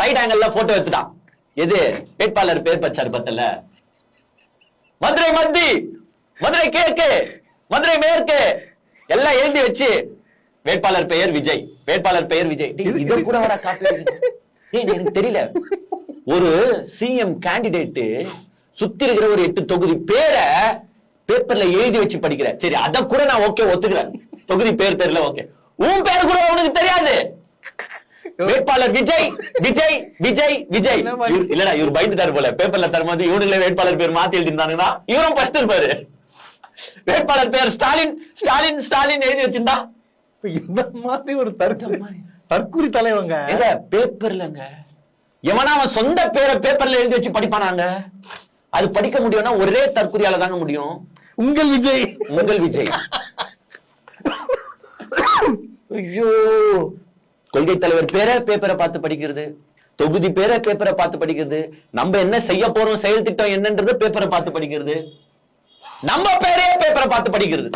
Side angle photo எடுத்துட்டான். எது வேட்பாளர் பேர் பச்சாரு பத்தல. மதுரை மத்தி, மதுரை கிழக்கு, மதுரை மேற்கு எல்லாம் எழுதி வச்சு வேட்பாளர் பெயர் விஜய், வேட்பாளர் பெயர் விஜய். இத கூட வர காப்பி எனக்கு தெரியல. ஒரு சிஎம் கேண்டிடேட் சுத்தி இருக்கிற ஒரு 8 தொகுதி பேரை பேப்பர்ல எழுதி வச்சு படிக்கிற. சரி அத கூட நான் ஓகே ஒத்துக்கிறேன். தொகுதி பேர் தெரியல ஓகே. உன் பேர் கூட உனக்கு தெரியாது. வேட்பாளர் விஜய் விஜய் விஜய் விஜய். இல்லடா இவர் பயந்துட்டாரு போல. பேப்பர்ல தரும்போது இவனுங்களே வேட்பாளர் பேர் மாத்தி எழுதிருந்தாங்கன்னா இவரும் ஃபர்ஸ்ட் இருப்பாரு. வேட்பாளர் பேர் ஸ்டாலின் ஸ்டாலின் ஸ்டாலின் எழுதி வச்சிருந்தா இந்த மாதிரி ஒரு தற்குறி தலைவங்க பேப்பர்லங்க. எவனா அவன் சொந்த பேரை பேப்பர்ல எழுதி வச்சு படிப்பானாங்க. அது படிக்க முடியும்னா ஒரே தற்குறியால தாங்க முடியும். உங்கள் விஜய், உங்கள் விஜய். ஐயோ, கொள்கை தலைவர் பேரை பேப்பரை பார்த்து படிக்கிறது, தொகுதி பேரை பேப்பரை பார்த்து படிக்கிறது, நம்ம என்ன செய்ய போறோம் செயல் திட்டம் என்னன்றது பேப்பரை பார்த்து படிக்கிறது, நம்ம பேரே பேப்பரை பார்த்து படிக்கிறது.